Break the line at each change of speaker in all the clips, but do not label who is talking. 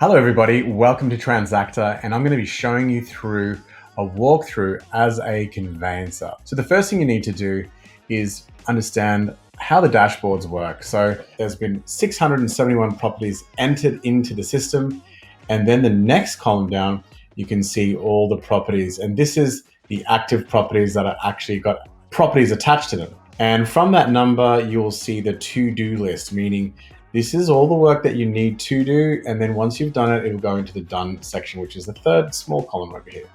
Hello everybody, welcome to Transactor, and I'm going to be showing you through a walkthrough as a conveyancer. So the first thing you need to do is understand how the dashboards work. So there's been 671 properties entered into the system, and then the next column down, you can see all the properties, and this is the active properties that are actually got properties attached to them. And from that number, you will see the to-do list, meaning this is all the work that you need to do. And then once you've done it, it will go into the done section, which is the third small column over here.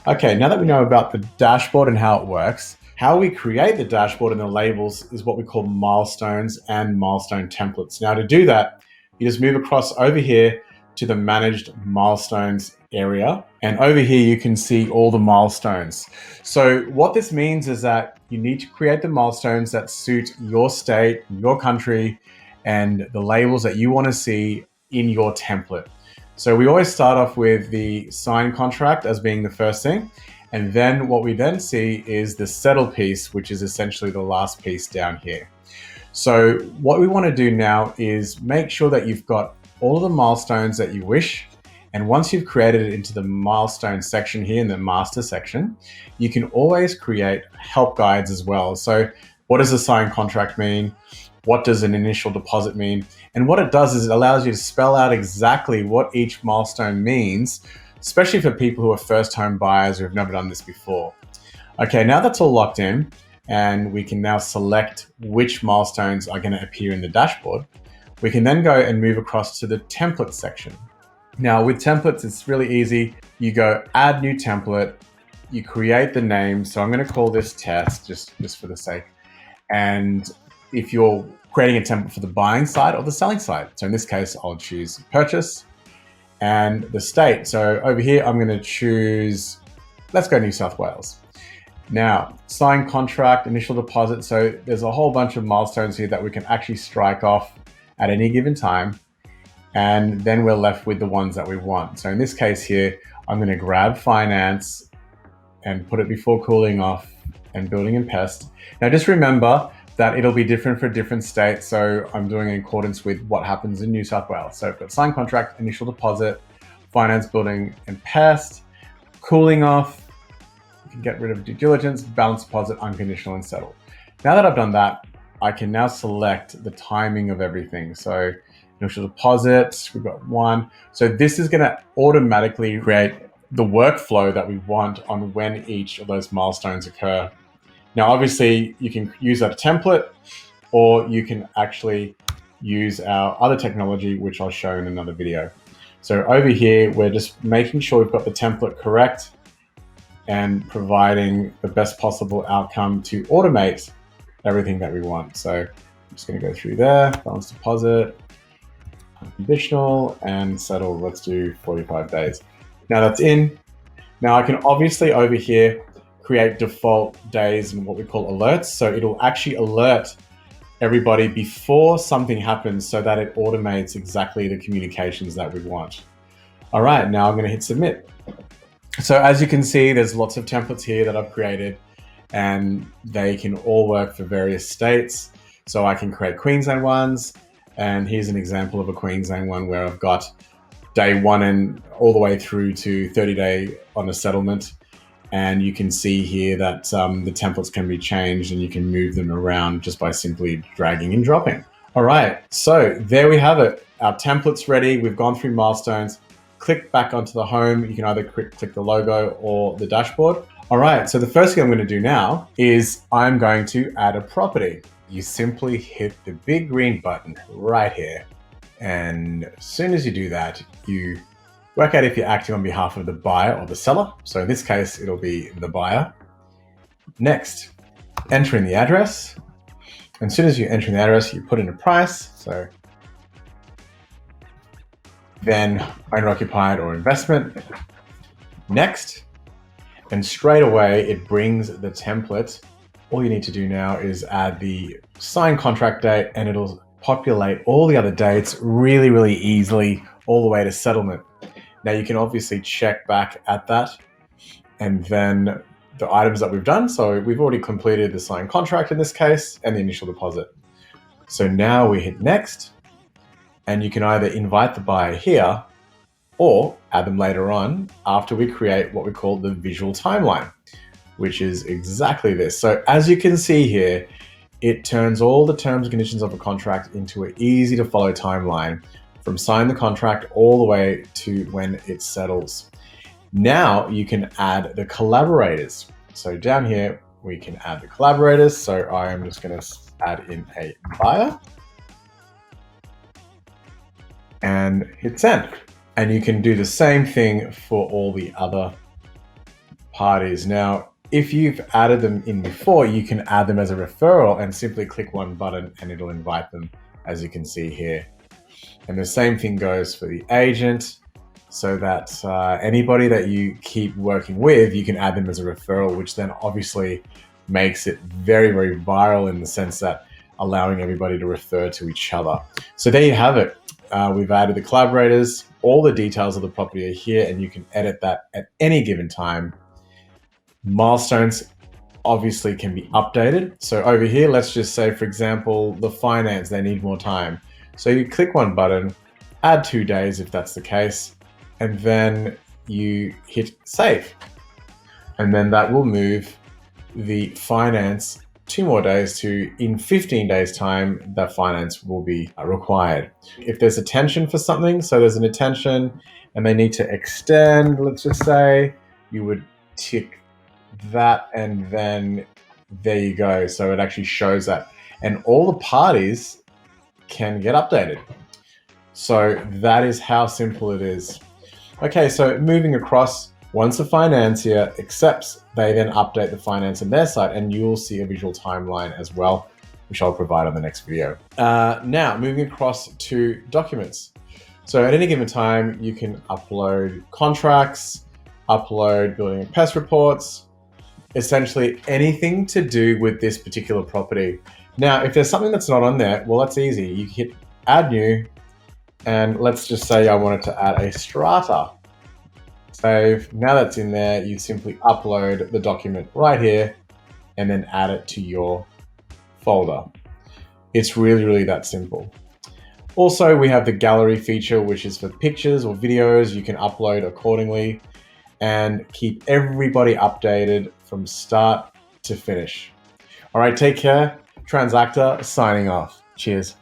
Okay, now that we know about the dashboard and how it works, how we create the dashboard and the labels is what we call milestones and milestone templates. Now to do that, you just move across over here to the managed milestones area. And over here, you can see all the milestones. So what this means is that you need to create the milestones that suit your state, your country, and the labels that you want to see in your template. So we always start off with the signed contract as being the first thing. And then what we then see is the settle piece, which is essentially the last piece down here. So what we want to do now is make sure that you've got all of the milestones that you wish. And once you've created it into the milestone section here in the master section, you can always create help guides as well. So what does a signed contract mean? What does an initial deposit mean? And what it does is it allows you to spell out exactly what each milestone means, especially for people who are first-time buyers who have never done this before. Okay, now that's all locked in, and we can now select which milestones are going to appear in the dashboard. We can then go and move across to the template section. Now with templates, it's really easy. You go add new template, you create the name. So I'm going to call this test just for the sake. And if you're creating a template for the buying side or the selling side. So in this case, I'll choose purchase and the state. So over here, I'm going to choose, let's go New South Wales. Now, signed contract, initial deposit. So there's a whole bunch of milestones here that we can actually strike off at any given time. And then we're left with the ones that we want. So in this case here, I'm going to grab finance and put it before cooling off and building and pest. Now just remember that it'll be different for different states. So I'm doing in accordance with what happens in New South Wales. So I've got signed contract, initial deposit, finance, building and pest, cooling off. You can get rid of due diligence, balance deposit, unconditional and settle. Now that I've done that, I can now select the timing of everything. So initial deposit, we've got one. So this is gonna automatically create the workflow that we want on when each of those milestones occur. Now, obviously, you can use that template, or you can actually use our other technology, which I'll show in another video. So over here, we're just making sure we've got the template correct and providing the best possible outcome to automate everything that we want. So I'm just going to go through there, balance deposit, unconditional, and settle. Let's do 45 days. Now that's in. Now I can obviously over here create default days and what we call alerts. So it'll actually alert everybody before something happens so that it automates exactly the communications that we want. All right, now I'm going to hit submit. So as you can see, there's lots of templates here that I've created, and they can all work for various states. So I can create Queensland ones. And here's an example of a Queensland one where I've got day one and all the way through to 30-day on a settlement. And you can see here that the templates can be changed and you can move them around just by simply dragging and dropping. All right, so there we have it. Our template's ready. We've gone through milestones. Click back onto the home. You can either click the logo or the dashboard. All right, so the first thing I'm going to do now is I'm going to add a property. You simply hit the big green button right here. And as soon as you do that, you work out if you're acting on behalf of the buyer or the seller. So in this case, it'll be the buyer. Next, enter in the address. And as soon as you enter in the address, you put in a price. So then owner occupied or investment. Next, and straight away it brings the template. All you need to do now is add the signed contract date, and it'll populate all the other dates really, really easily all the way to settlement. Now you can obviously check back at that and then the items that we've done. So we've already completed the signed contract in this case and the initial deposit. So now we hit next, and you can either invite the buyer here or add them later on after we create what we call the visual timeline, which is exactly this. So as you can see here, it turns all the terms and conditions of a contract into an easy to follow timeline from sign the contract all the way to when it settles. Now you can add the collaborators. So down here, we can add the collaborators. So I am just going to add in a buyer and hit send. And you can do the same thing for all the other parties. Now, if you've added them in before, you can add them as a referral and simply click one button and it'll invite them, as you can see here. And the same thing goes for the agent, so that anybody that you keep working with, you can add them as a referral, which then obviously makes it very, very viral in the sense that allowing everybody to refer to each other. So there you have it. We've added the collaborators. All the details of the property are here, and you can edit that at any given time. Milestones obviously can be updated. So over here, let's just say, for example, the finance, they need more time. So you click one button, add 2 days if that's the case, and then you hit save. And then that will move the finance 2 more days to, in 15 days time, that finance will be required. If there's a tension for something, so there's an attention and they need to extend, let's just say, you would tick that and then there you go. So it actually shows that. And all the parties can get updated. So that is how simple it is. Okay, so moving across, once the financier accepts, they then update the finance on their side and you'll see a visual timeline as well, which I'll provide on the next video. Now, moving across to documents. So at any given time, you can upload contracts, upload building and pest reports, essentially anything to do with this particular property. Now, if there's something that's not on there, well, that's easy. You hit add new, and let's just say I wanted to add a strata. Save. Now that's in there, you simply upload the document right here and then add it to your folder. It's really, really that simple. Also, we have the gallery feature, which is for pictures or videos you can upload accordingly and keep everybody updated from start to finish. All right, take care. Transactor signing off. Cheers.